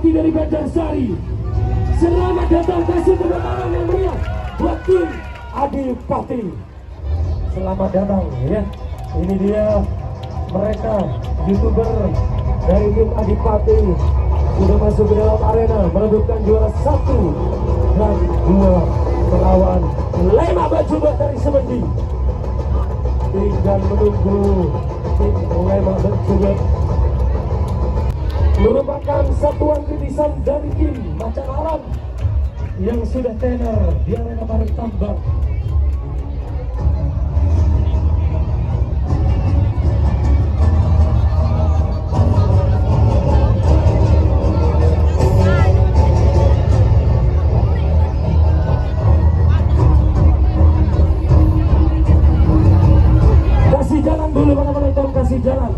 Adipati dari Banjarsari. Selamat datang, kasih tepuk tangan yang meriah buat tim Adipati. Selamat datang ya. Ini dia mereka YouTuber dari tim Adipati sudah masuk ke dalam arena merebutkan juara 1 dan 2 melawan Lema Bajuba dari Semendi. Tinggal menunggu tim Lema Bajuba merupakan satuan titisan dari tim Macan Alam yang sudah tenar di arena Parung Tambak. Kasih jalan dulu para penonton, kasih jalan.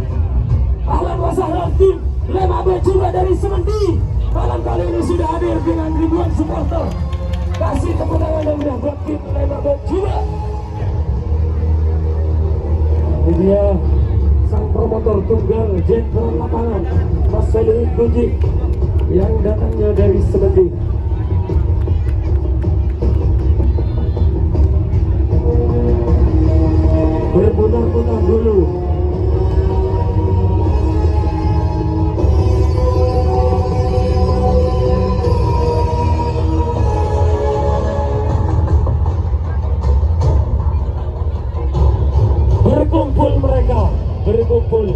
Ahlan wa sahlan tim Lema Bajuba dari Semendi. Malam kali ini sudah hadir dengan ribuan supporter. Kasih tepuk tangan yang meriah buat tim Lema Bajuba. Ini dia sang promotor tunggal jenderal lapangan Mas Feli Puji yang datangnya dari Semendi. Berputar-putar dulu. Berkumpul mereka, berkumpul.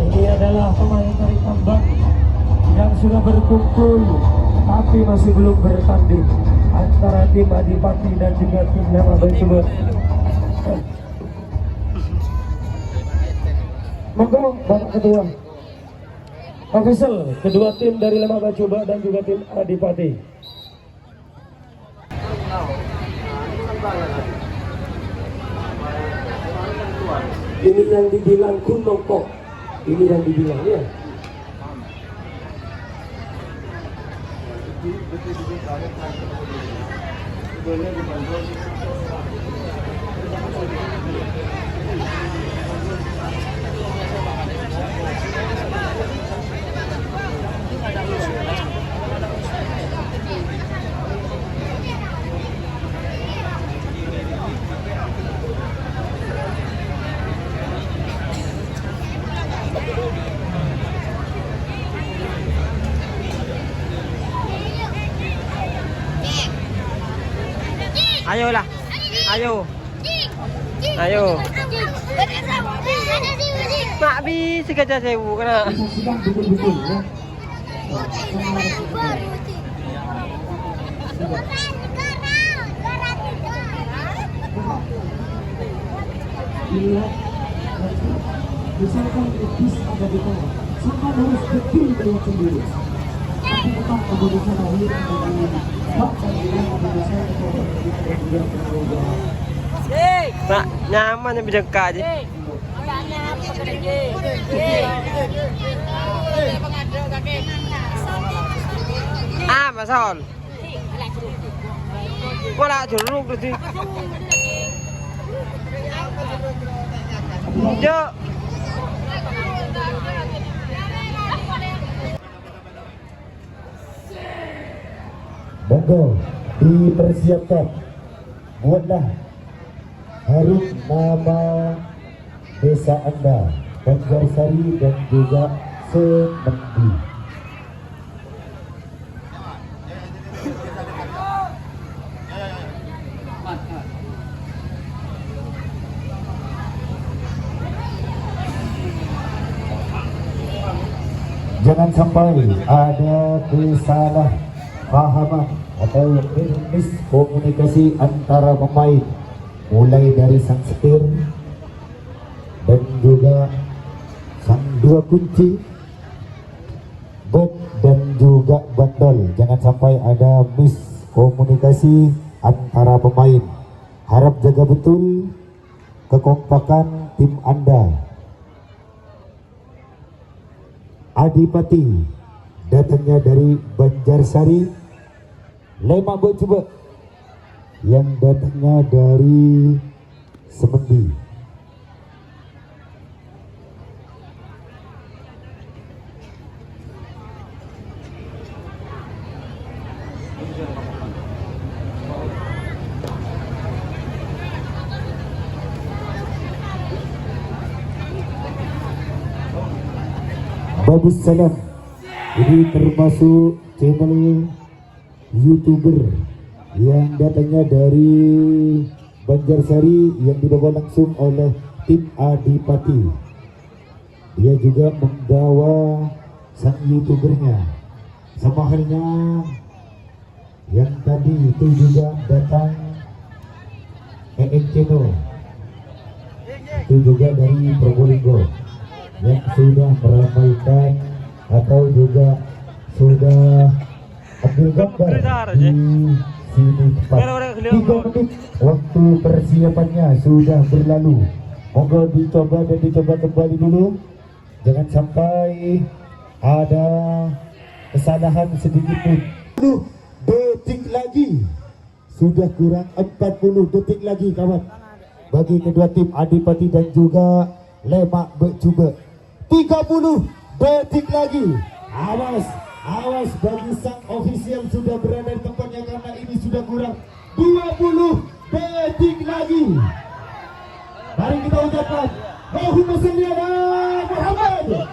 Ini adalah pemain tarik tambak yang sudah berkumpul tapi masih belum bertanding antara tim Adipati dan juga tim Lema Bajuba. Monggo Bapak Ketua. Official kedua tim dari Lema Bajuba dan juga tim Adipati. Ini yang dibilang kuno kok. Ini yang dibilang ya. Ayolah, ayo, ayo. Mak bisa kerja sewu kena. Saksikan betul-betul ya. Lihat, misalkan bis ada di tengah, semua harus betul terlihat sendiri. Tapi tetap Indonesia lahir menjadi bangsa yang Indonesia Mak nyaman yang berjengka aja. Ah, Masol. Wala jeruk tu. Yuk. Monggo dipersiapkan, buatlah harum nama desa Anda, Banjarsari dan juga Semendi. Jangan sampai ada kesalahpahaman atau miskomunikasi antara pemain, mulai dari sang setir dan juga sang dua kunci, bek dan juga bandol. Jangan sampai ada miskomunikasi antara pemain. Harap jaga betul kekompakan tim Anda. Adipati datangnya dari Banjarsari, Lema Bajuba yang datangnya dari Semendi. Bagus Salam. Ini termasuk channel YouTuber yang datangnya dari Banjarsari yang dibawa langsung oleh tim Adipati. Dia juga membawa sang YouTubernya, sama halnya yang tadi itu juga datang Channel, itu juga dari Probolinggo yang sudah meramaikan atau juga sudah ambil gambar di sini tepat. 3 menit waktu persiapannya sudah berlalu. Moga dicoba dan dicoba kembali dulu, jangan sampai ada kesalahan sedikit pun. 10 detik lagi, sudah kurang 40 detik lagi kawan, bagi kedua tim Adipati dan juga Lemak Becuba. 30 detik lagi. Awas, awas bagi sang ofisial sudah berada di tempatnya karena ini sudah kurang 20 detik lagi. Mari kita ucapkan Allahumma shalli ala Muhammad.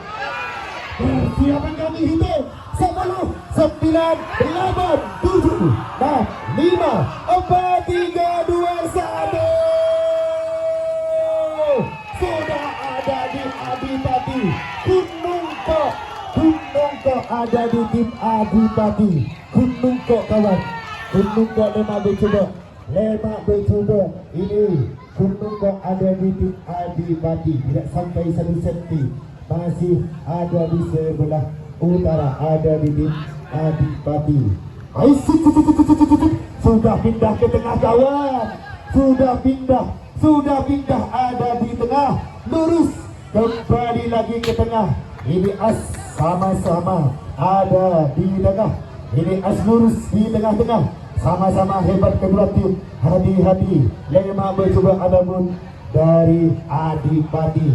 Persiapan kami hitung 10, 9, 8, 7, 6, 5, 4, 3, 2, 1. Sudah ada di Adipati. Gunung Kok ada di tim Adipati. Gunung Kok kawan. Gunung Kok Lemak Becuba. Lemak Becuba ini Gunung Kok ada di tim Adipati. Tidak sampai 1 senti. Masih ada di sebelah utara, ada di tim Adipati. Sudah pindah ke tengah kawan. Sudah pindah ada di tengah. Lurus kembali lagi ke tengah. Ini as sama-sama ada di tengah. Ini as lurus di tengah-tengah. Sama-sama hebat kedua tim. Hati-hati Lemak Becuba adapun dari Adipati.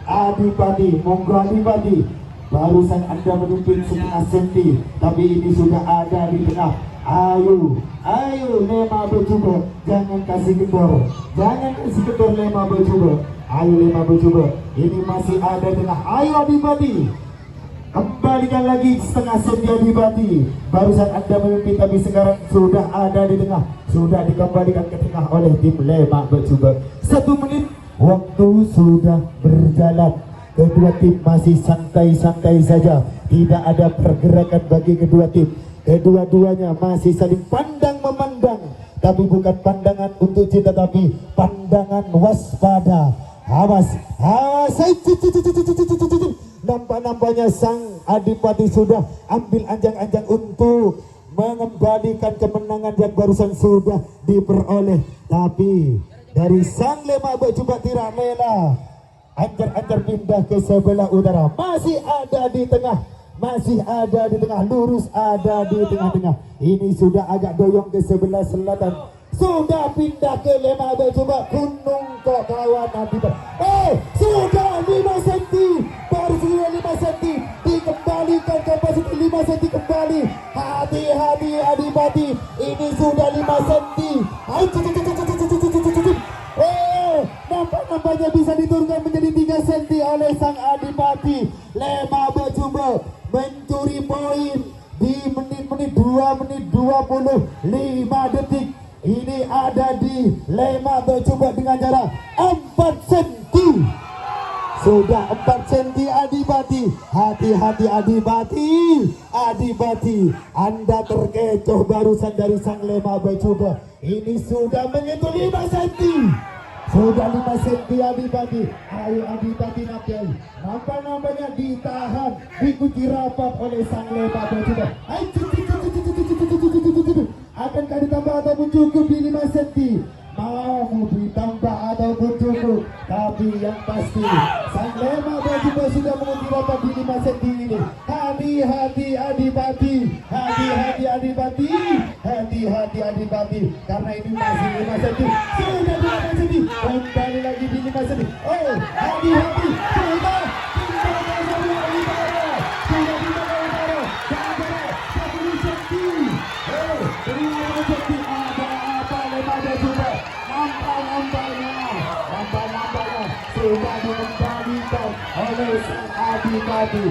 Adipati, monggo Adipati. Barusan Anda memimpin 1/2 senti, tapi ini sudah ada di tengah. Ayo Lemak Becuba, jangan kasih kendor Lemak Becuba. Ayo Lemak Becuba, ini masih ada di tengah. Ayo Adipati, kembalikan lagi 1/2 senti Adipati. Barusan Anda memimpin, tapi sekarang sudah ada di tengah, sudah dikembalikan ke tengah oleh tim Lemak Becuba. 1 menit waktu sudah berjalan. Kedua tim masih santai-santai saja, tidak ada pergerakan bagi kedua tim. Kedua-duanya masih saling pandang memandang, tapi bukan pandangan untuk cinta, tapi pandangan waspada. Awas, nampak-nampaknya sang Adipati sudah ambil anjang-anjang untuk mengembalikan kemenangan yang barusan sudah diperoleh. Tapi dari sang Lemak Becuba tidak rela. Anjar-anjar pindah ke sebelah utara. Masih ada di tengah. Lurus ada di tengah-tengah. Ini sudah agak doyong ke sebelah selatan. Sudah pindah ke Lemak Becuba. Gunung Kok kawan Adipati. Sudah 5 senti. Baru sudah 5 senti. Dikembalikan ke posisi 5 senti kembali. Hati-hati Adipati. Ini sudah 5 senti. Nampaknya bisa diturunkan menjadi 3 senti oleh sang Adipati. Lemak Becuba mencuri poin di menit-menit 2 menit 25 detik. Ini ada di Lemak Becuba dengan jarak 4 senti. Sudah 4 senti Adipati. Hati-hati Adipati. Anda terkecoh barusan dari sang Lemak Becuba. Ini sudah menyentuh 5 senti. Sudah 5 senti Adipati. Ayo Adipati nampaknya ditahan, dikunci rapat oleh sang Lemak Becuba. Akankah ditambah ataupun cukup di 5 senti? Mau ditambah ataupun cukup? Tapi yang pasti sang Lemak Becuba sudah mengunci rapat di 5 senti ini. Hati-hati Adipati. Hati-hati Adipati. Karena ini masih 5 senti. Sudah 5 senti. Kembali lagi di 5 senti. Hati-hati. Sudah. Nampaknya sudah dikembalikan oleh sang Adipati. Adipati.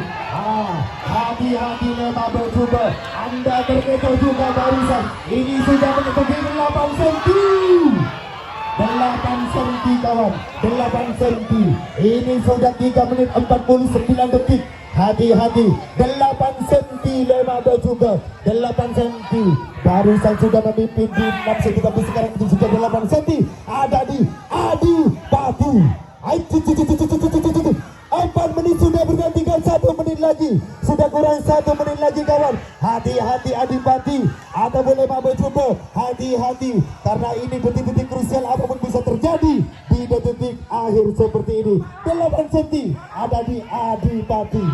Hati-hati Lema bercuba. Anda terkecoh juga barisan. Ini sudah menutupi 8 cm. 8 cm kawan, 8 cm. Ini sudah 3 menit 49 detik. Hati-hati, 8 cm Lema bercuba. 8 cm. Barusan sudah memimpin di 6 cm, tapi sekarang itu sudah 8 cm. Ada di Adipati. 4 menit sudah bergantikan, 1 menit lagi. Sudah kurang 1 menit lagi kawan. Hati-hati Adipati ataupun Lema bercuba. Hati-hati karena ini detik-detik krusial, apapun bisa terjadi di detik akhir seperti ini. 8 cm ada di Adipati.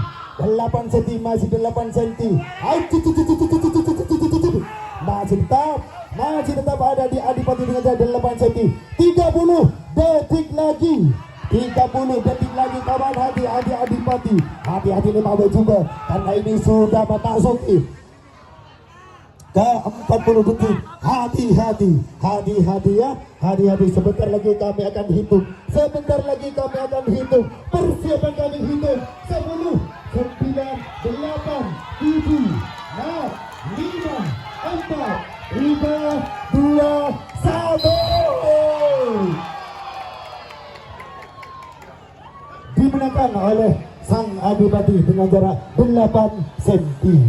8 cm, masih 8 cm. Masih tetap ada di Adipati dengan jarak 8 cm. 30 detik lagi. 30 detik lagi kawan. Hati-hati Adipati. Hati-hati Lema bercuba karena ini sudah memasuki ke 40 detik. Hati-hati ya. Hati-hati, sebentar lagi kami akan hitung. Persiapan kami hitung. 10, 9, 8, 7, 6, 5, 4, 3, 2, 1. Dimenangkan oleh sang Adipati dengan jarak 8 cm.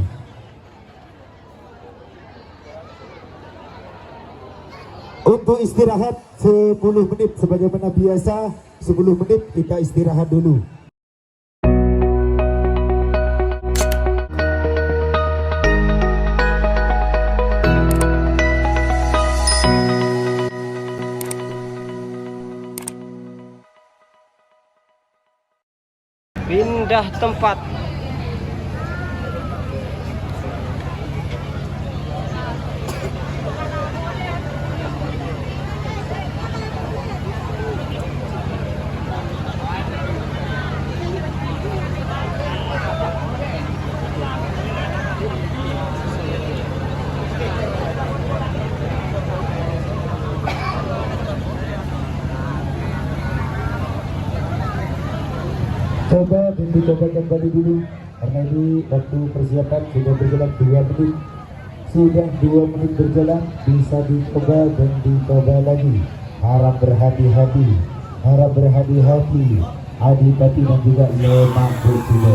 Untuk istirahat 10 menit sebagaimana biasa. 10 menit kita istirahat dulu. Pindah tempat. Coba dan dicoba kembali dulu karena ini waktu persiapan sudah berjalan 2 menit. Sudah 2 menit berjalan, bisa dicoba dan dicoba lagi. Harap berhati-hati Adipati dan juga Lema bercuba.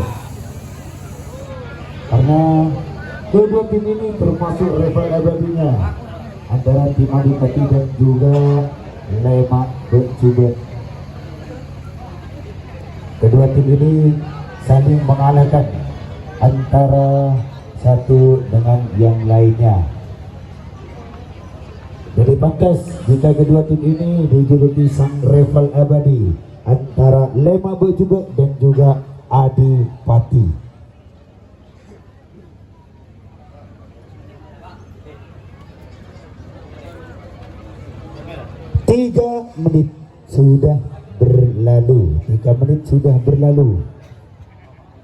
Karena kedua tim ini termasuk rival abadinya antara tim Adipati dan juga Lema bercuba. Kedua tim ini saling mengalahkan antara satu dengan yang lainnya. Jadi pantas jika kedua tim ini dijuluki sang rival abadi antara Lema bercuba dan juga Adipati. Tiga menit sudah berlalu. 3 menit sudah berlalu.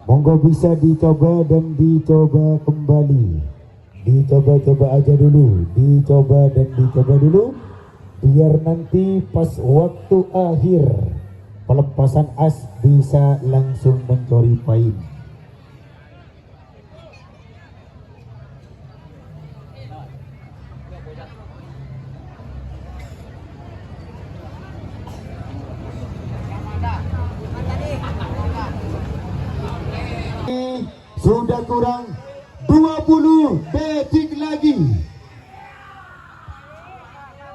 Monggo bisa dicoba dan dicoba kembali. Dicoba-coba aja dulu. Dicoba dan dicoba dulu. Biar nanti pas waktu akhir pelepasan as bisa langsung mencuri poin. Sudah kurang 20 detik lagi.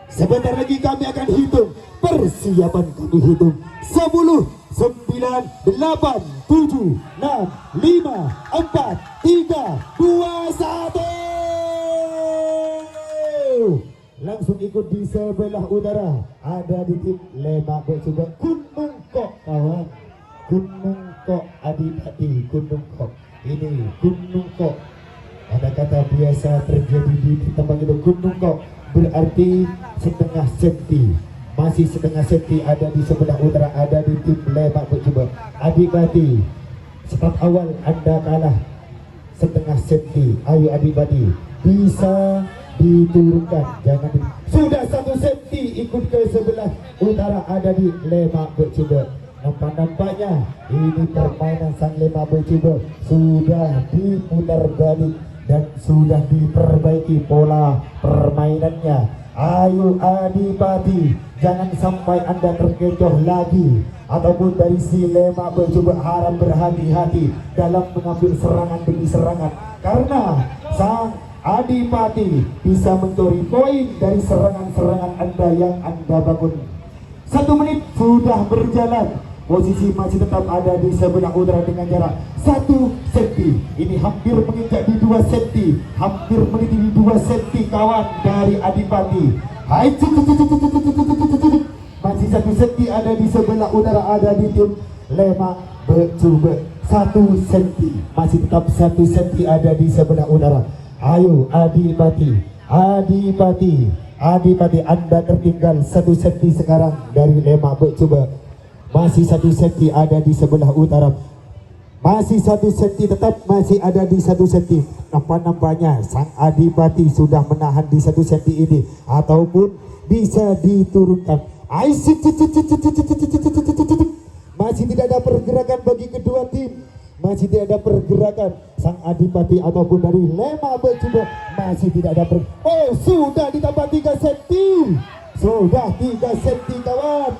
Sebentar lagi kami akan hitung. Persiapan kami hitung. 10, 9, 8, 7, 6, 5, 4, 3, 2, 1. Langsung ikut di sebelah utara. Ada di tim Lema bercuba. Gunung Kok kawan. Gunung Kok Adipati. Gunung Kok. Ini Gunung Kok. Ada kata biasa terjadi di tempat itu. Gunung Kok berarti setengah senti. Masih setengah senti ada di sebelah utara. Ada di tim Lema bercuba. Adipati, start awal Anda kalah setengah senti. Ayo Adipati, bisa diturunkan. Jangan sudah 1 senti ikut ke sebelah utara. Ada di Lema bercuba. Nampaknya ini permainan sang lema bercoba sudah diputar balik dan sudah diperbaiki pola permainannya. Ayo Adipati, jangan sampai Anda terkecoh lagi, ataupun dari si lema bercoba harap berhati-hati dalam mengambil serangan demi serangan, karena sang Adipati bisa mencuri poin dari serangan-serangan Anda yang Anda bangun. 1 menit sudah berjalan. Posisi masih tetap ada di sebelah utara dengan jarak 1 cm. Ini hampir menginjak di 2 cm, hampir meniti di 2 cm kawan dari Adipati. Hai, masih 1 cm ada di sebelah utara, ada di tim lema bercoba 1 cm, masih tetap 1 cm ada di sebelah utara. Ayo Adipati, Adipati, Adipati, Anda tertinggal 1 cm sekarang dari lema bercoba. Masih 1 cm ada di sebelah utara. Masih 1 cm, tetap masih ada di 1 cm. Nampaknya sang Adipati sudah menahan di 1 cm ini, ataupun bisa diturunkan. Masih tidak ada pergerakan bagi kedua tim. Masih tidak ada pergerakan sang Adipati ataupun dari lema bercoba. Masih tidak ada oh, sudah ditambah 3 cm. Sudah 3 cm kawan.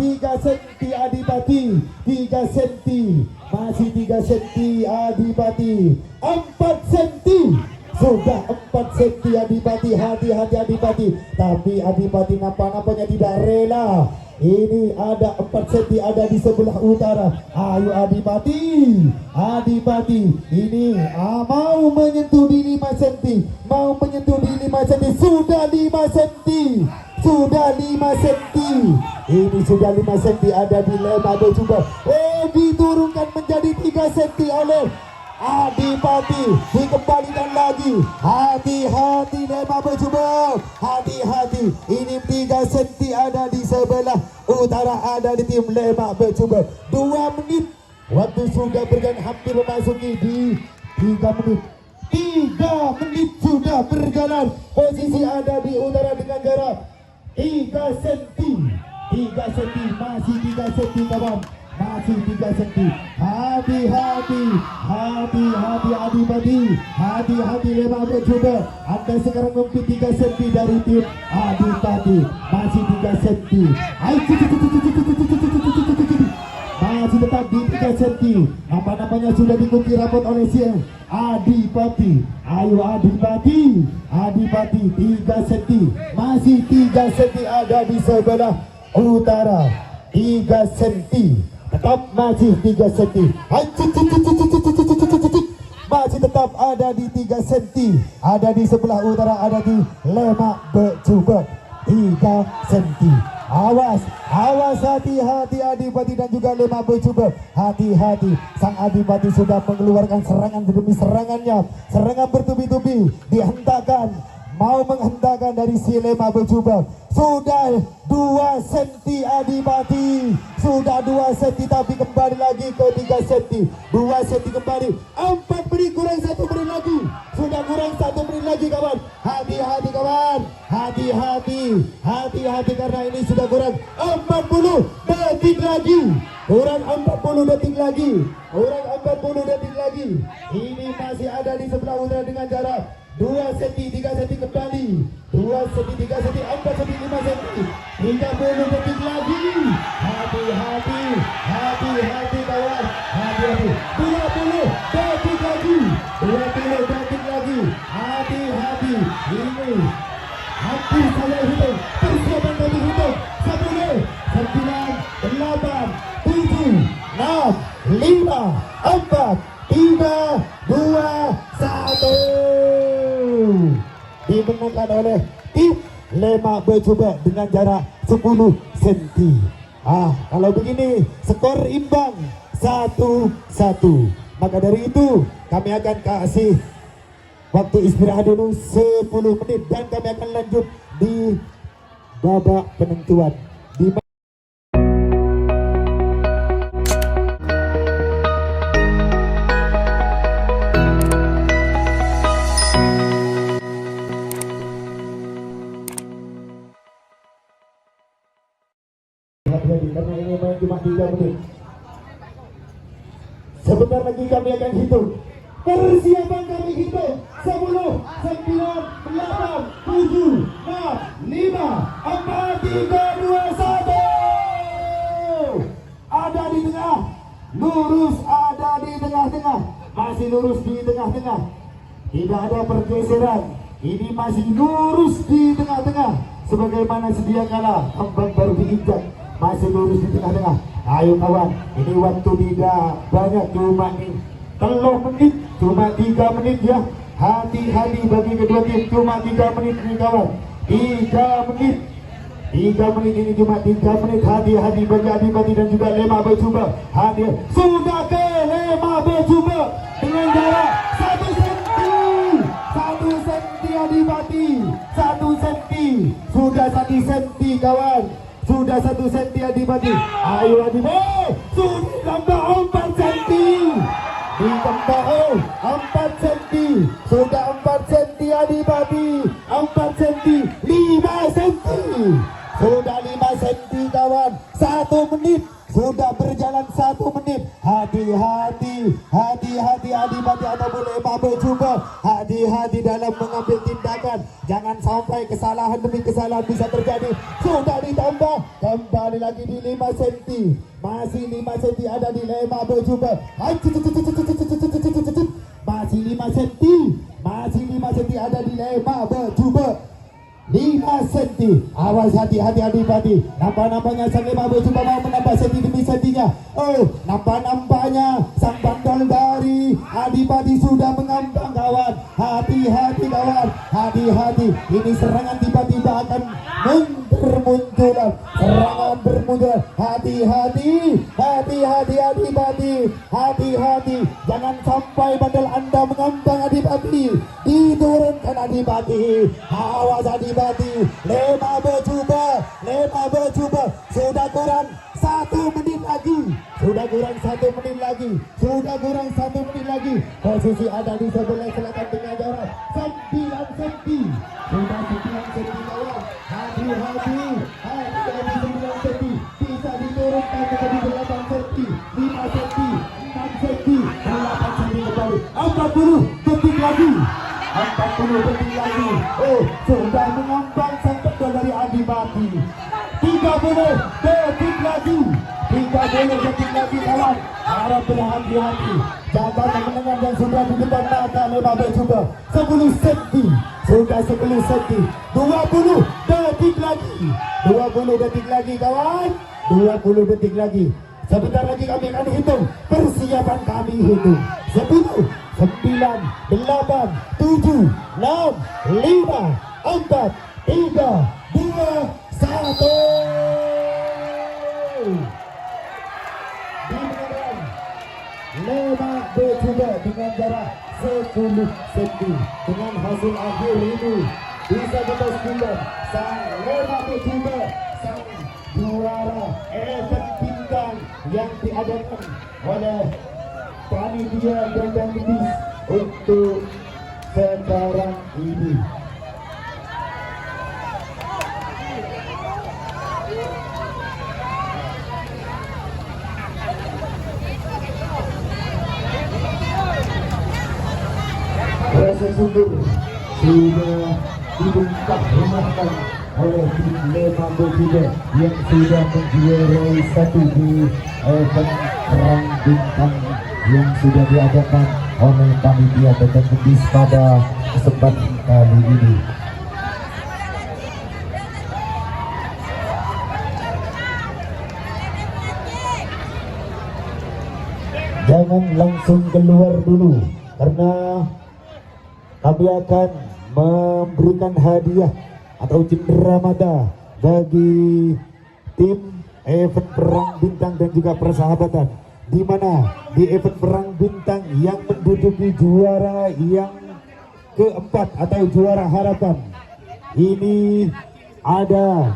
3 cm Adipati, 3 cm, masih 3 cm Adipati, 4 cm, sudah 4 cm Adipati. Hati-hati Adipati, tapi Adipati nampaknya tidak rela. Ini ada 4 cm ada di sebelah utara. Ayo Adipati, Adipati, ini mau menyentuh di 5 cm, mau menyentuh di 5 cm, sudah 5 cm. Sudah 5 cm. Ini sudah 5 cm ada di lema bercoba. Diturunkan menjadi 3 cm oleh Adipati. Dikembalikan lagi. Hati-hati lema bercoba. Hati-hati. Ini 3 cm ada di sebelah utara, ada di tim lema bercoba. 2 menit. Waktu sudah berjalan hampir memasuki di 3 menit. 3 menit sudah berjalan. Posisi ada di utara dengan jarak 3 cm, 3 cm, masih 3 cm kawan, masih 3 cm. Hati-hati, hati-hati Adipati, hati-hati lema bercoba. Anda sekarang mungkin 3 cm dari tim Adipati, masih 3 cm. Masih tetap di 3 cm. Apa-namanya sudah dikunci rapat oleh si Adipati. Ayo Adipati, Adipati 3 cm, masih 3 cm ada di sebelah utara. 3 cm, tetap masih 3 cm. Masih tetap ada di 3 cm, ada di sebelah utara, ada di lema bercoba 3 cm. Awas, awas, hati-hati Adipati dan juga lema bercoba. Hati-hati, sang Adipati sudah mengeluarkan serangan demi serangannya. Serangan bertubi-tubi dihentakkan, mau menghentakkan dari si lema bercoba. Sudah 2 cm Adipati, sudah 2 cm, tapi kembali lagi ke 3 cm. 2 cm kembali, 4 menit kurang 1 menit lagi. Sudah kurang 1 menit lagi kawan. Hati-hati kawan, hati-hati, hati-hati karena ini sudah kurang 40 detik lagi. Kurang 40 detik lagi, kurang 40 detik lagi. Ini masih ada di sebelah utara dengan jarak 2 cm, 3 cm kembali, 2 cm, 3 cm, 4 cm, 5 cm, 30 detik lagi. Hati-hati, hati-hati kawan, hati-hati. 20 detik lagi, 20 detik lagi. Hati-hati, ini hampir saya hitung, persiapan kami hitung. 10, 9, 8, 7, 6, 5, 4, 3, 2, 1. Dimenangkan oleh tim lema bercoba dengan jarak 10 cm. Kalau begini skor imbang 1-1. Maka dari itu kami akan kasih waktu istirahat dulu 10 menit dan kami akan lanjut di babak penentuan. Karena ini main cuma 3 menit menit. Sebentar lagi kami akan hitung. Persiapan kami hitung 10, 9, 8, 7, 6, 5, 4, 3, 2, 1. Ada di tengah, lurus ada di tengah-tengah, masih lurus di tengah-tengah. Tidak ada pergeseran. Ini masih lurus di tengah-tengah. Sebagaimana sedia kala kembang baru diinjak, masih lurus di tengah-tengah. Ayo kawan, ini waktu tidak banyak, cuma nih 3 menit, cuma 3 menit ya. Hati-hati bagi kedua tim, cuma 3 menit nih kawan. 3 menit. 3 menit ini cuma 3 menit. Hati-hati bagi Adipati dan juga Lema Becuba. Hati sudah ke Lema Becuba dengan jarak 1 senti. 1 senti Adipati. 1 senti. Sudah 1 senti kawan. Sudah 1 senti Adipati. Ayo Adipati. Sudah tambah 4 senti. Ditambah 4 senti. Sudah 4 senti Adipati. 4 senti. 5 senti. Sudah 5 senti kawan. 1 menit. Sudah berjalan 1 menit. Hati-hati. Hati-hati Adipati ataupun Lema Becuba. Hati-hati dalam mengambil tindakan. Jangan sampai kesalahan demi kesalahan bisa terjadi. Sudah ditambah. Kembali lagi di 5 senti. Masih 5 senti ada di Lema Becuba. Masih 5 senti. Masih 5 senti ada di Lema Becuba. 5 senti. Awas, hati-hati Adipati. Nampak-nampaknya sang Lema Becuba mau menambah senti demi sentinya. Oh, nampak-nampaknya sang bandol dari Adipati sudah mengambang kawan. Hati-hati kawan. Hati-hati. Ini serangan tiba-tiba akan bermunculan. Serangan bermunculan. Hati-hati. Hati-hati Adipati. Hati-hati. Jangan sampai bandel Anda mengambang Adipati. Diturunkan Adipati. Awas Adipati. Lema Becuba. Lema Becuba. Sudah kurang 1 menit lagi. Sudah kurang 1 menit lagi. Sudah kurang 1 menit lagi. Posisi ada di sebelah selatan dengan jarak 9 senti. Sudah 9 senti kawan. Hati-hati. Hati-hati 9 senti. Bisa diturunkan menjadi 8 senti. 5 senti. 6 senti. 8 senti kembali. 40 detik lagi. 40 detik lagi. Oh, sudah mengambang sang bandol dari Adipati. 30 detik lagi. 30 detik lagi kawan. Harap berhati-hati. Jaga kemenangan yang sudah di depan mata Lema Becuba. 10 senti. Sudah 10 senti. 20 detik lagi. 20 detik lagi kawan. 20 detik lagi. Sebentar lagi kami akan hitung. Persiapan kami hitung. 10, 9, 8, 7, 6, 5, 4, 3, 2, 1. Dimenangkan Lema Becuba dengan jarak 10 cm. Dengan hasil akhir ini bisa dipastikan sang Lema Becuba, sang juara event bintang yang diadakan oleh panitia Gendang Medis untuk sekarang ini. Rasa syukur sudah dibungkam oleh tim Lema Becuba yang sudah menjuarai 1 di event perang bintang yang sudah diadakan oleh panitia Gendang Medis pada kesempatan kali ini. Jangan langsung keluar dulu karena kami akan memberikan hadiah atau cindera mata bagi tim event perang bintang dan juga persahabatan, di mana di event perang bintang yang menduduki juara yang keempat atau juara harapan ini ada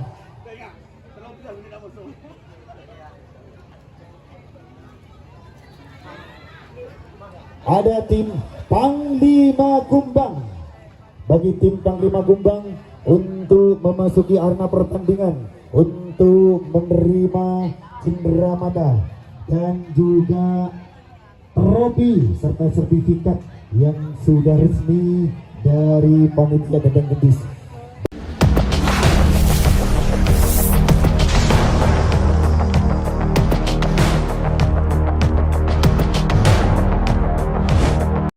tim Panglima Kumbang. Bagi tim Panglima Kumbang untuk memasuki arena pertandingan untuk menerima cindera mata dan juga trofi serta sertifikat yang sudah resmi dari panitia Dadang Gendis.